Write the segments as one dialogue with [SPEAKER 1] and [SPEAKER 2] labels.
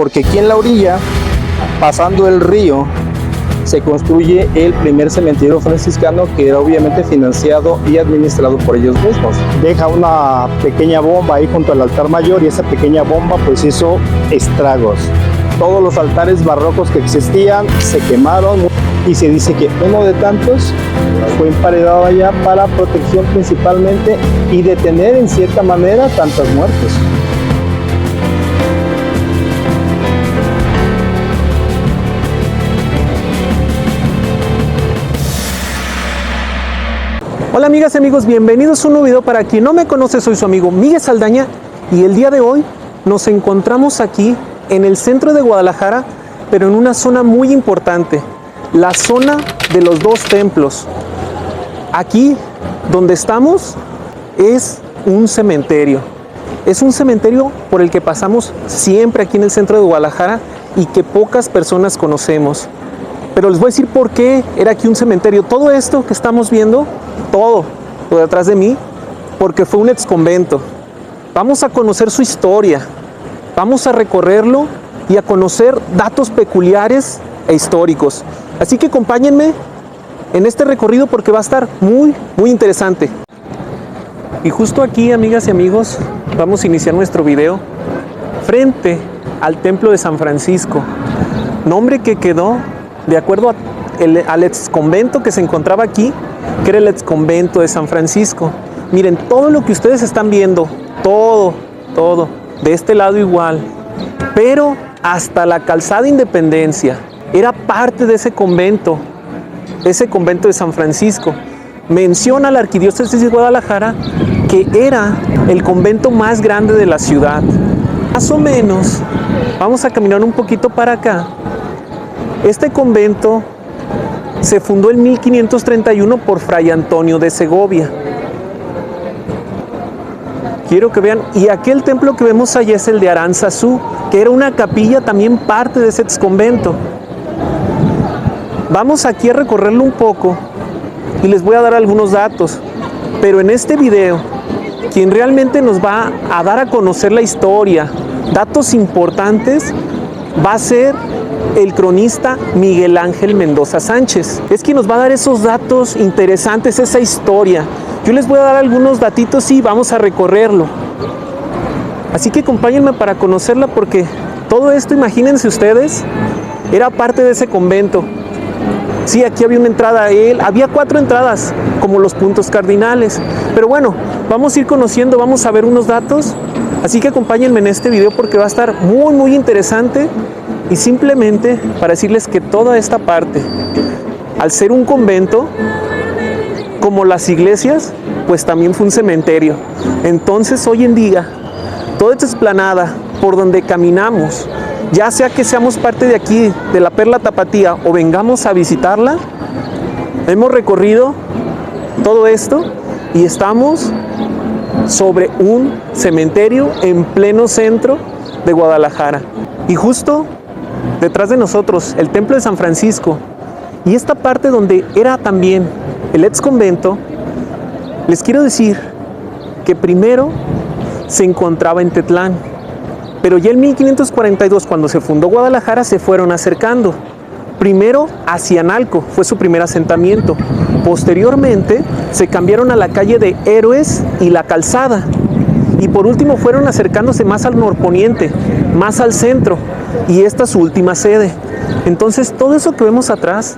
[SPEAKER 1] porque aquí en la orilla, pasando el río, se construye el primer cementerio franciscano, que era obviamente financiado y administrado por ellos mismos. Deja una pequeña bomba ahí junto al altar mayor y esa pequeña bomba pues hizo estragos. Todos los altares barrocos que existían se quemaron y se dice que uno de tantos fue emparedado allá para protección principalmente y detener en cierta manera tantas muertes.
[SPEAKER 2] Hola amigas y amigos, bienvenidos a un nuevo video. Para quien no me conoce, soy su amigo Miguel Saldaña y el día de hoy nos encontramos aquí en el centro de Guadalajara, pero en una zona muy importante, la zona de los dos templos. Aquí donde estamos es un cementerio. Es un cementerio por el que pasamos siempre aquí en el centro de Guadalajara y que pocas personas conocemos. Pero les voy a decir por qué era aquí un cementerio. Todo esto que estamos viendo, todo lo de atrás de mí, porque fue un exconvento. Vamos a conocer su historia, vamos a recorrerlo y a conocer datos peculiares e históricos. Así que acompáñenme en este recorrido porque va a estar muy interesante. Y justo aquí, amigas y amigos, vamos a iniciar nuestro video frente al templo de San Francisco, nombre que quedó de acuerdo al exconvento que se encontraba aquí, que era el exconvento de San Francisco. Miren, todo lo que ustedes están viendo, todo, de este lado igual, pero hasta la calzada Independencia, era parte de ese convento de San Francisco. Menciona la Arquidiócesis de Guadalajara que era el convento más grande de la ciudad. Más o menos, vamos a caminar un poquito para acá. Este convento se fundó en 1531 por Fray Antonio de Segovia. Quiero que vean, y aquel templo que vemos allá es el de Aránzazu, que era una capilla también parte de ese exconvento. Vamos aquí a recorrerlo un poco y les voy a dar algunos datos, pero en este video, quien realmente nos va a dar a conocer la historia, datos importantes, va a ser el cronista Miguel Ángel Mendoza Sánchez. Es quien nos va a dar esos datos interesantes, esa historia. Yo les voy a dar algunos datitos y vamos a recorrerlo. Así que acompáñenme para conocerla, porque todo esto, imagínense ustedes, era parte de ese convento. Sí, aquí había una entrada a él, había 4 entradas, como los puntos cardinales. Pero bueno, vamos a ir conociendo, vamos a ver unos datos. Así que acompáñenme en este video porque va a estar muy interesante. Y simplemente para decirles que toda esta parte, al ser un convento, como las iglesias, pues también fue un cementerio. Entonces hoy en día, toda esta explanada por donde caminamos, ya sea que seamos parte de aquí, de la Perla Tapatía, o vengamos a visitarla, hemos recorrido todo esto y estamos sobre un cementerio en pleno centro de Guadalajara. Y justo detrás de nosotros, el templo de San Francisco, y esta parte donde era también el exconvento, les quiero decir que primero se encontraba en Tetlán, pero ya en 1542, cuando se fundó Guadalajara, se fueron acercando. Primero hacia Analco, fue su primer asentamiento. Posteriormente se cambiaron a la calle de Héroes y la Calzada. Y por último fueron acercándose más al norponiente, más al centro, y esta es su última sede. Entonces todo eso que vemos atrás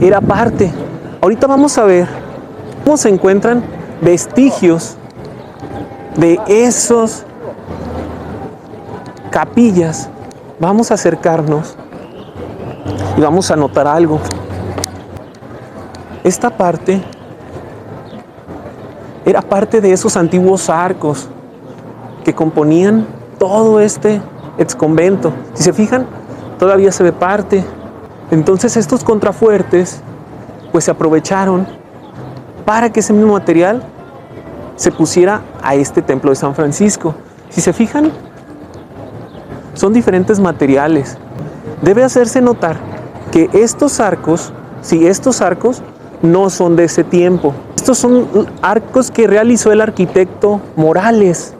[SPEAKER 2] era parte. Ahorita vamos a ver cómo se encuentran vestigios de esos capillas. Vamos a acercarnos y vamos a notar algo. Esta parte era parte de esos antiguos arcos que componían todo este exconvento. Si se fijan, todavía se ve parte. Entonces estos contrafuertes pues se aprovecharon para que ese mismo material se pusiera a este templo de San Francisco. Si se fijan, son diferentes materiales. Debe hacerse notar que estos arcos no son de ese tiempo. Estos son arcos que realizó el arquitecto Morales,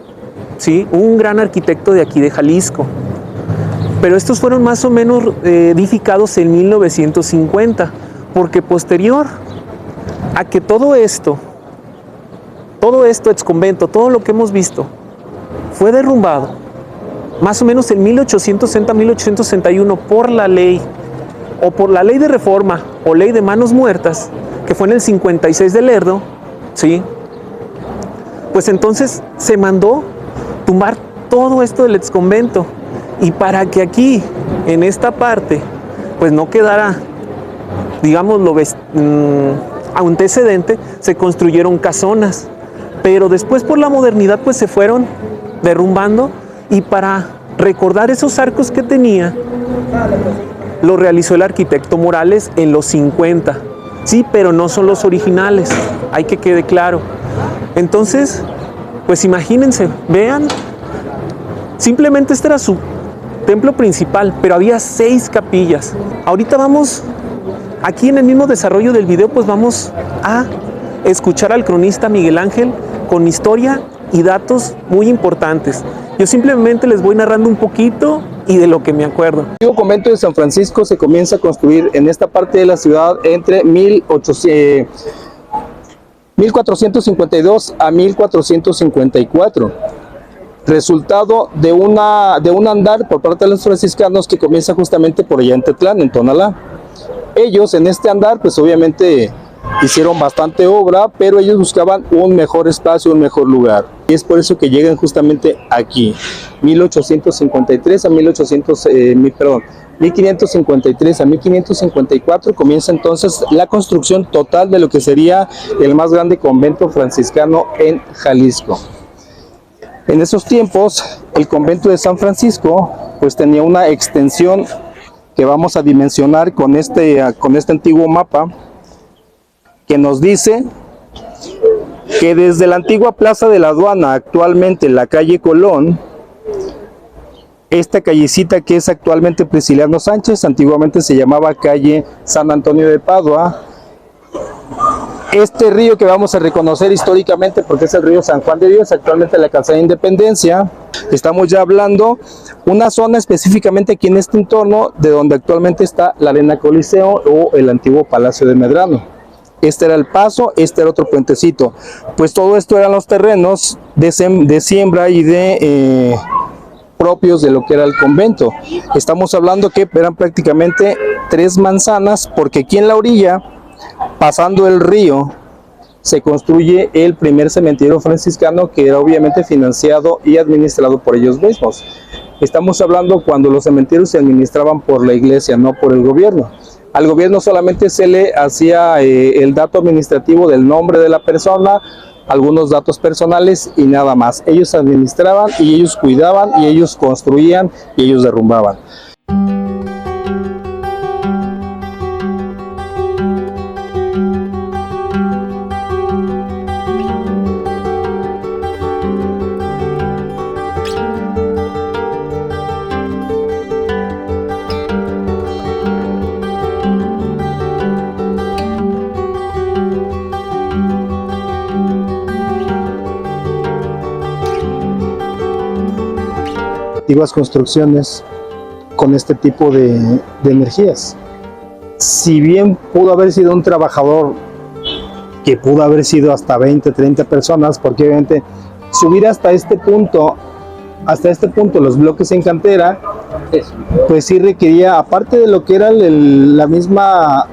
[SPEAKER 2] ¿sí? Un gran arquitecto de aquí de Jalisco. pero estos fueron más o menos edificados en 1950, porque posterior a que todo esto, exconvento, todo lo que hemos visto, fue derrumbado, más o menos en 1860-1861 por la ley, o por la ley de reforma, o ley de manos muertas, que fue en el 56 de Lerdo, ¿sí? Pues entonces se mandó tumbar todo esto del exconvento, y para que aquí, en esta parte, pues no quedara, digamos, antecedente, se construyeron casonas, pero después por la modernidad pues se fueron derrumbando, y para recordar esos arcos que tenía, lo realizó el arquitecto Morales en los 50. Sí, pero no son los originales, hay que quede claro. Entonces, pues imagínense, vean, simplemente este era su templo principal, pero había 6 capillas. Ahorita vamos, aquí en el mismo desarrollo del video, pues vamos a escuchar al cronista Miguel Ángel con historia y datos muy importantes. Yo simplemente les voy narrando un poquito y de lo que me acuerdo.
[SPEAKER 1] El antiguo convento de San Francisco se comienza a construir en esta parte de la ciudad entre 1452 a 1454. Resultado de un andar por parte de los franciscanos que comienza justamente por allá en Tetlán, en Tonalá. Ellos en este andar, pues obviamente hicieron bastante obra, pero ellos buscaban un mejor espacio, un mejor lugar. Y es por eso que llegan justamente aquí, 1553 a 1554 comienza entonces la construcción total de lo que sería el más grande convento franciscano en Jalisco. En esos tiempos, el convento de San Francisco pues tenía una extensión que vamos a dimensionar con este antiguo mapa, que nos dice que desde la antigua Plaza de la Aduana, actualmente la calle Colón, esta callecita que es actualmente Prisciliano Sánchez, antiguamente se llamaba calle San Antonio de Padua. Este río que vamos a reconocer históricamente porque es el río San Juan de Dios, actualmente la Calzada de Independencia. Estamos ya hablando una zona específicamente aquí en este entorno de donde actualmente está la Arena Coliseo o el antiguo Palacio de Medrano. Este era el paso, este era otro puentecito. Pues todo esto eran los terrenos de siembra y de propios de lo que era el convento. Estamos hablando que eran prácticamente 3 manzanas, porque aquí en la orilla, pasando el río, se construye el primer cementerio franciscano, que era obviamente financiado y administrado por ellos mismos. Estamos hablando cuando los cementerios se administraban por la iglesia, no por el gobierno. Al gobierno solamente se le hacía el dato administrativo del nombre de la persona, algunos datos personales y nada más. Ellos administraban y ellos cuidaban y ellos construían y ellos derrumbaban. Antiguas construcciones con este tipo de energías. Si bien pudo haber sido un trabajador que pudo haber sido hasta 20, 30 personas, porque obviamente subir hasta este punto los bloques en cantera, pues sí requería, aparte de lo que era la misma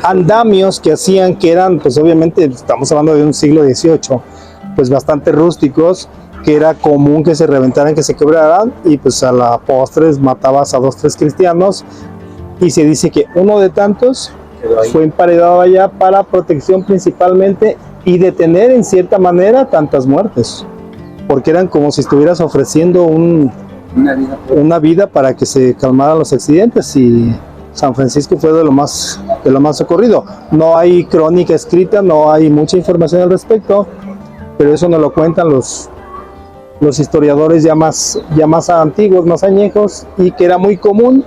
[SPEAKER 1] andamios que hacían, que eran, pues obviamente estamos hablando de un siglo XVIII, pues bastante rústicos, que era común que se reventaran, que se quebraran, y pues a la postres matabas a 2, 3 cristianos, y se dice que uno de tantos fue emparedado allá para protección principalmente y detener en cierta manera tantas muertes, porque eran como si estuvieras ofreciendo una vida para que se calmaran los accidentes, y San Francisco fue de lo más socorrido. No hay crónica escrita, no hay mucha información al respecto, pero eso nos lo cuentan los historiadores ya más antiguos, más añejos, y que era muy común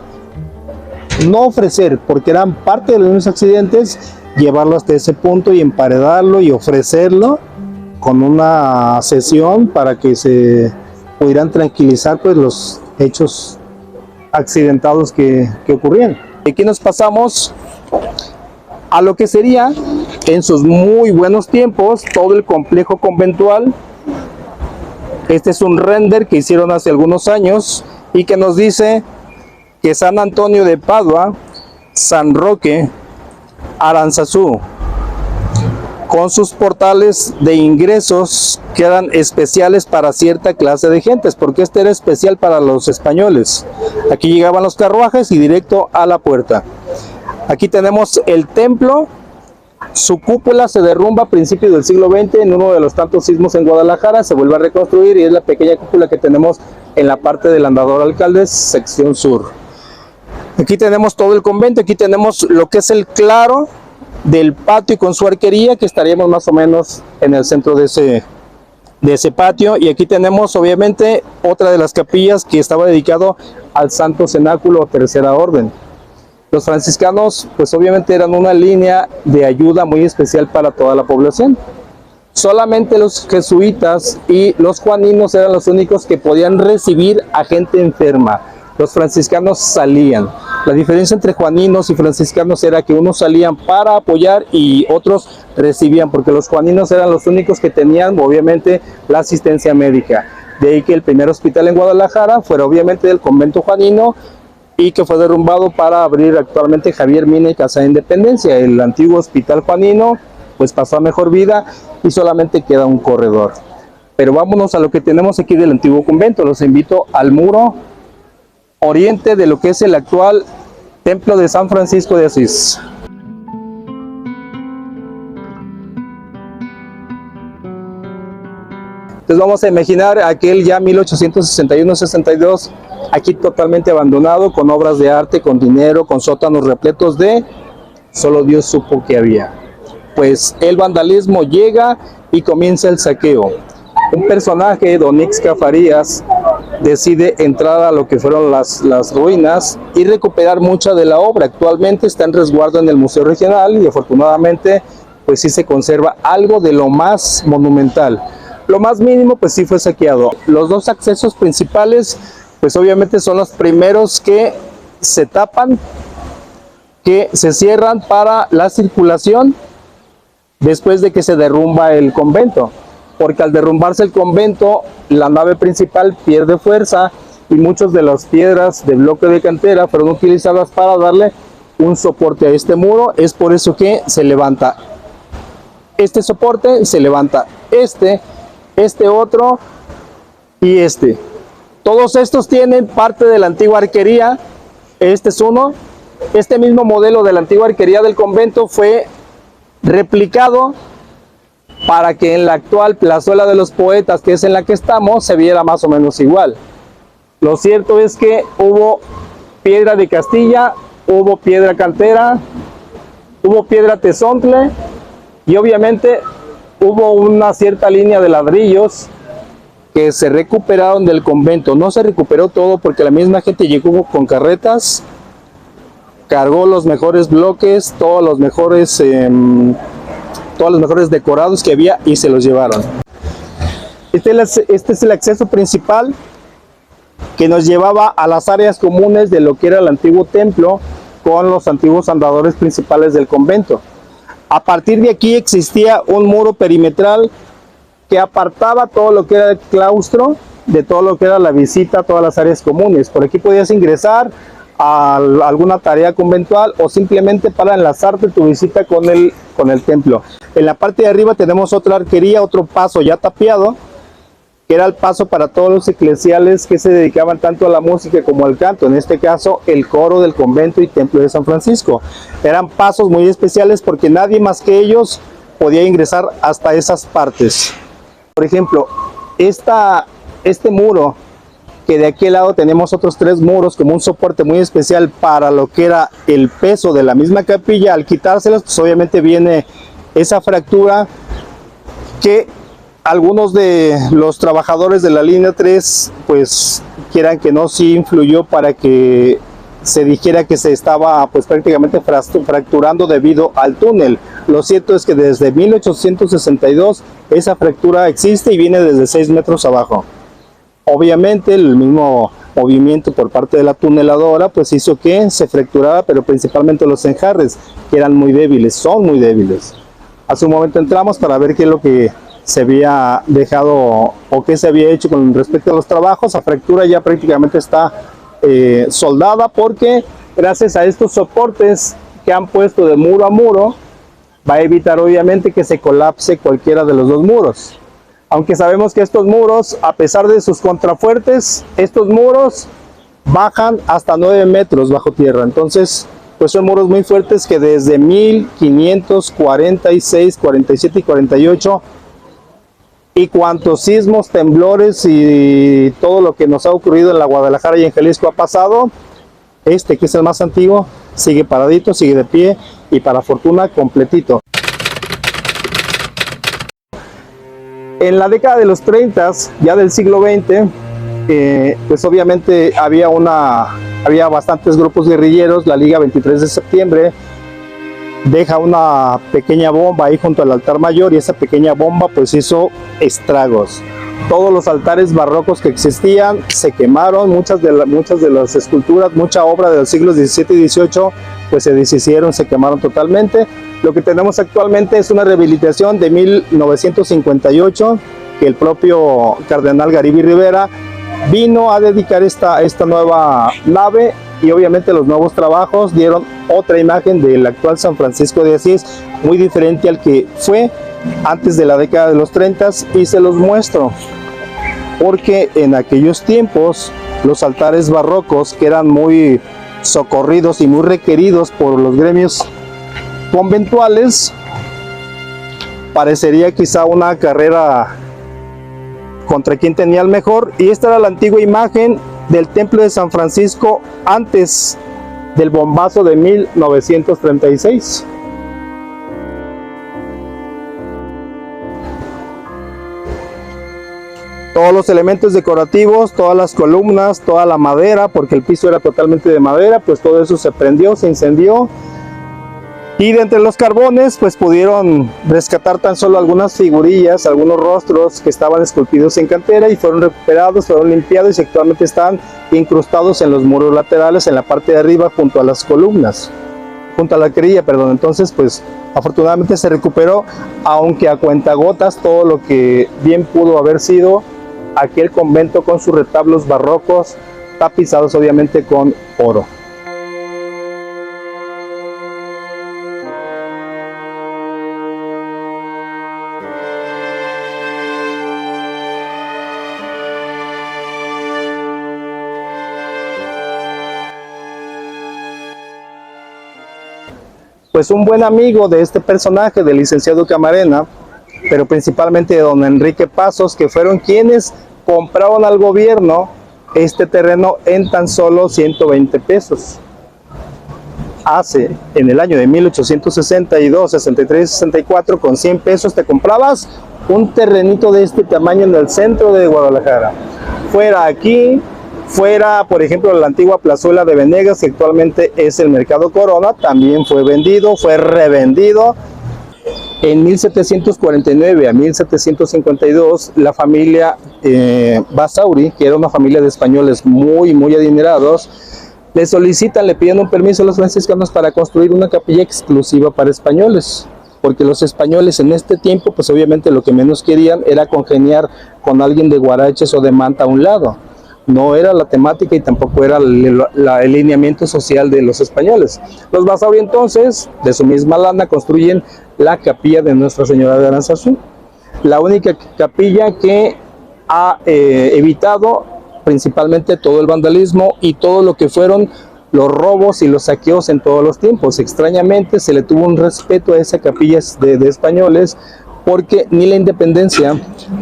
[SPEAKER 1] no ofrecer, porque eran parte de los accidentes, llevarlo hasta ese punto y emparedarlo y ofrecerlo con una sesión para que se pudieran tranquilizar pues los hechos accidentados que ocurrían. Aquí nos pasamos a lo que sería en sus muy buenos tiempos todo el complejo conventual. Este es un render que hicieron hace algunos años y que nos dice que San Antonio de Padua, San Roque, Aranzazú, con sus portales de ingresos que eran especiales para cierta clase de gentes, porque este era especial para los españoles. Aquí llegaban los carruajes y directo a la puerta. Aquí tenemos el templo. Su cúpula se derrumba a principios del siglo XX en uno de los tantos sismos en Guadalajara, se vuelve a reconstruir y es la pequeña cúpula que tenemos en la parte del Andador Alcaldes, sección sur. Aquí tenemos todo el convento, aquí tenemos lo que es el claro del patio con su arquería, que estaríamos más o menos en el centro de ese patio, y aquí tenemos obviamente otra de las capillas que estaba dedicado al Santo Cenáculo o Tercera Orden. Los franciscanos pues obviamente eran una línea de ayuda muy especial para toda la población. Solamente los jesuitas y los juaninos eran los únicos que podían recibir a gente enferma. Los franciscanos salían. La diferencia entre juaninos y franciscanos era que unos salían para apoyar y otros recibían, porque los juaninos eran los únicos que tenían obviamente la asistencia médica. De ahí que el primer hospital en Guadalajara fuera obviamente del convento juanino, y que fue derrumbado para abrir actualmente Javier Mina y Casa de Independencia. El antiguo hospital juanino pues pasó a mejor vida y solamente queda un corredor. Pero vámonos a lo que tenemos aquí del antiguo convento. Los invito al muro oriente de lo que es el actual templo de San Francisco de Asís. Entonces vamos a imaginar aquel ya 1861-62, aquí totalmente abandonado, con obras de arte, con dinero, con sótanos repletos de solo Dios supo que había. Pues el vandalismo llega y comienza el saqueo. Un personaje, Don Ixca Farías, decide entrar a lo que fueron las ruinas y recuperar mucha de la obra. Actualmente está en resguardo en el Museo Regional y afortunadamente pues sí se conserva algo de lo más monumental. Lo más mínimo pues sí fue saqueado. Los dos accesos principales pues obviamente son los primeros que se tapan, que se cierran para la circulación después de que se derrumba el convento, porque al derrumbarse el convento la nave principal pierde fuerza y muchas de las piedras de bloque de cantera fueron utilizadas para darle un soporte a este muro. Es por eso que se levanta este soporte, se levanta este otro y este. Todos estos tienen parte de la antigua arquería. Este es uno. Este mismo modelo de la antigua arquería del convento fue replicado para que en la actual plazuela de los poetas, que es en la que estamos, se viera más o menos igual. Lo cierto es que hubo piedra de Castilla, hubo piedra cantera, hubo piedra tezontle y obviamente hubo una cierta línea de ladrillos que se recuperaron del convento. No se recuperó todo porque la misma gente llegó con carretas, cargó los mejores bloques, todos los mejores decorados que había y se los llevaron. Este es el acceso principal que nos llevaba a las áreas comunes de lo que era el antiguo templo con los antiguos andadores principales del convento. A partir de aquí existía un muro perimetral que apartaba todo lo que era el claustro de todo lo que era la visita a todas las áreas comunes. Por aquí podías ingresar a alguna tarea conventual o simplemente para enlazarte tu visita con el templo. En la parte de arriba tenemos otra arquería, otro paso ya tapiado, que era el paso para todos los eclesiales que se dedicaban tanto a la música como al canto, en este caso el coro del convento y templo de San Francisco. Eran pasos muy especiales porque nadie más que ellos podía ingresar hasta esas partes. Por ejemplo, este muro, que de aquel lado tenemos otros 3 muros como un soporte muy especial para lo que era el peso de la misma capilla, al quitárselos pues obviamente viene esa fractura que algunos de los trabajadores de la línea 3 pues quieran que no, sí influyó para que se dijera que se estaba pues prácticamente fracturando debido al túnel. Lo cierto es que desde 1862 esa fractura existe y viene desde 6 metros abajo. Obviamente el mismo movimiento por parte de la tuneladora pues hizo que se fracturara, pero principalmente los enjarres, que eran muy débiles, son muy débiles. Hace un momento entramos para ver qué es lo que se había dejado o qué se había hecho con respecto a los trabajos. La fractura ya prácticamente está soldada, porque gracias a estos soportes que han puesto de muro a muro va a evitar obviamente que se colapse cualquiera de los dos muros. Aunque sabemos que estos muros, a pesar de sus contrafuertes, estos muros bajan hasta 9 metros bajo tierra. Entonces, pues son muros muy fuertes que desde 1546, 47 y 48, y cuantos sismos, temblores y todo lo que nos ha ocurrido en la Guadalajara y en Jalisco ha pasado, este, que es el más antiguo, sigue paradito, sigue de pie y para fortuna completito. En la década de los 30, ya del siglo XX, pues obviamente había bastantes grupos guerrilleros. La Liga 23 de septiembre deja una pequeña bomba ahí junto al altar mayor, y esa pequeña bomba pues hizo estragos. Todos los altares barrocos que existían se quemaron, muchas de las esculturas, mucha obra de los siglos XVII y XVIII pues se deshicieron, se quemaron totalmente. Lo que tenemos actualmente es una rehabilitación de 1958, que el propio cardenal Garibi Rivera vino a dedicar esta nueva nave, y obviamente los nuevos trabajos dieron otra imagen del actual San Francisco de Asís, muy diferente al que fue antes de la década de los 30, y se los muestro porque en aquellos tiempos los altares barrocos, que eran muy socorridos y muy requeridos por los gremios conventuales, parecería quizá una carrera contra quien tenía el mejor. Y esta era la antigua imagen del templo de San Francisco antes del bombazo de 1936. Todos los elementos decorativos, todas las columnas, toda la madera, porque el piso era totalmente de madera, pues todo eso se prendió, se incendió. Y de entre los carbones pues pudieron rescatar tan solo algunas figurillas, algunos rostros que estaban esculpidos en cantera, y fueron recuperados, fueron limpiados y actualmente están incrustados en los muros laterales, en la parte de arriba, junto a las columnas, junto a la crilla, perdón. Entonces pues afortunadamente se recuperó, aunque a cuentagotas, todo lo que bien pudo haber sido aquel convento con sus retablos barrocos tapizados obviamente con oro. Pues un buen amigo de este personaje, del licenciado Camarena, pero principalmente de don Enrique Pasos, que fueron quienes compraron al gobierno este terreno en tan solo 120 pesos. En el año de 1862, 63, 64, con 100 pesos te comprabas un terrenito de este tamaño en el centro de Guadalajara. Fuera aquí, fuera, por ejemplo, la antigua plazuela de Venegas, que actualmente es el Mercado Corona, también fue vendido, fue revendido. En 1749 a 1752, la familia Basauri, que era una familia de españoles muy adinerados, le solicitan, le piden un permiso a los franciscanos para construir una capilla exclusiva para españoles, porque los españoles en este tiempo, pues obviamente lo que menos querían era congeniar con alguien de Guaraches o de Manta a un lado. No era la temática y tampoco era el lineamiento social de los españoles. Los Basauri entonces, de su misma lana, construyen la capilla de Nuestra Señora de Aranzazú, la única capilla que ha evitado principalmente todo el vandalismo y todo lo que fueron los robos y los saqueos en todos los tiempos. Extrañamente se le tuvo un respeto a esa capilla de españoles, porque ni la independencia,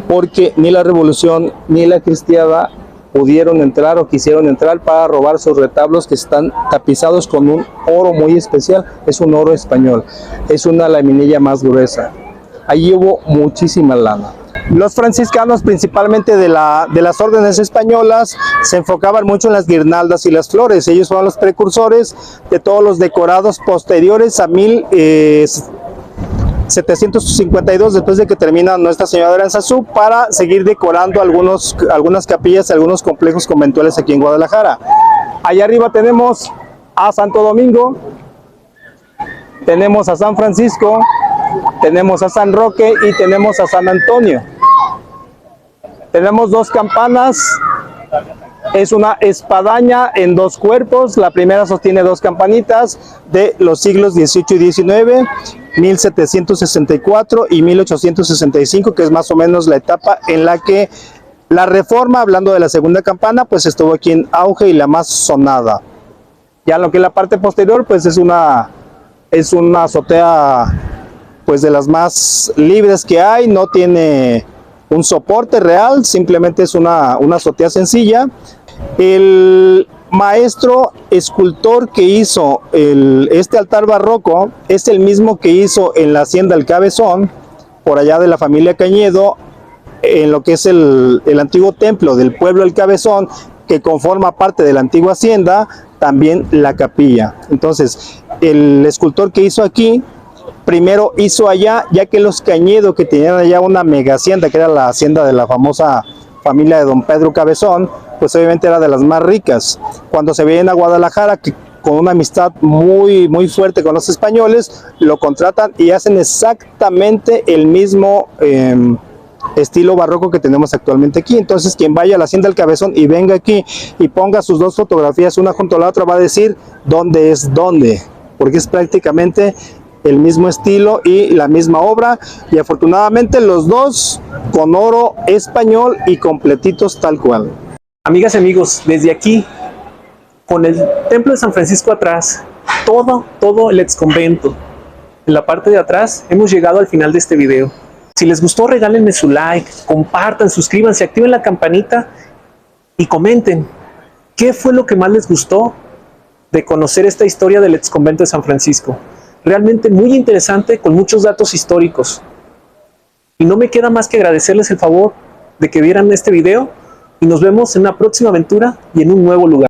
[SPEAKER 1] porque ni la revolución, ni la cristiada pudieron entrar o quisieron entrar para robar sus retablos, que están tapizados con un oro muy especial. Es un oro español, es una laminilla más gruesa. Allí hubo muchísima lana. Los franciscanos, principalmente de las órdenes españolas, se enfocaban mucho en las guirnaldas y las flores. Ellos fueron los precursores de todos los decorados posteriores a 1752, después de que termina Nuestra Señora de Aranzazú, para seguir decorando algunas capillas, algunos complejos conventuales aquí en Guadalajara. Allá arriba tenemos a Santo Domingo, tenemos a San Francisco, tenemos a San Roque y tenemos a San Antonio. Tenemos dos campanas, es una espadaña en dos cuerpos. La primera sostiene dos campanitas de los siglos XVIII y XIX, 1764 y 1865, que es más o menos la etapa en la que la Reforma, hablando de la segunda campana, pues estuvo aquí en auge y la más sonada. Ya lo que es la parte posterior, pues es una azotea pues de las más libres que hay, no tiene un soporte real, simplemente es una azotea sencilla. El maestro escultor que hizo este altar barroco es el mismo que hizo en la hacienda El Cabezón, por allá de la familia Cañedo, en lo que es el antiguo templo del pueblo El Cabezón, que conforma parte de la antigua hacienda, también la capilla. Entonces, el escultor que hizo aquí, primero hizo allá, ya que los Cañedo, que tenían allá una mega hacienda, que era la hacienda de la famosa familia de don Pedro Cabezón, pues obviamente era de las más ricas. Cuando se vienen a Guadalajara, que con una amistad muy fuerte con los españoles, lo contratan y hacen exactamente el mismo estilo barroco que tenemos actualmente aquí. Entonces, quien vaya a la hacienda del Cabezón y venga aquí y ponga sus dos fotografías una junto a la otra, va a decir dónde es dónde, porque es prácticamente el mismo estilo y la misma obra, y afortunadamente los dos con oro español y completitos tal cual.
[SPEAKER 2] Amigas y amigos, desde aquí, con el templo de San Francisco atrás, todo el exconvento, en la parte de atrás, hemos llegado al final de este video. Si les gustó, regálenme su like, compartan, suscríbanse, activen la campanita y comenten qué fue lo que más les gustó de conocer esta historia del exconvento de San Francisco. Realmente muy interesante, con muchos datos históricos. Y no me queda más que agradecerles el favor de que vieran este video, y nos vemos en una próxima aventura y en un nuevo lugar.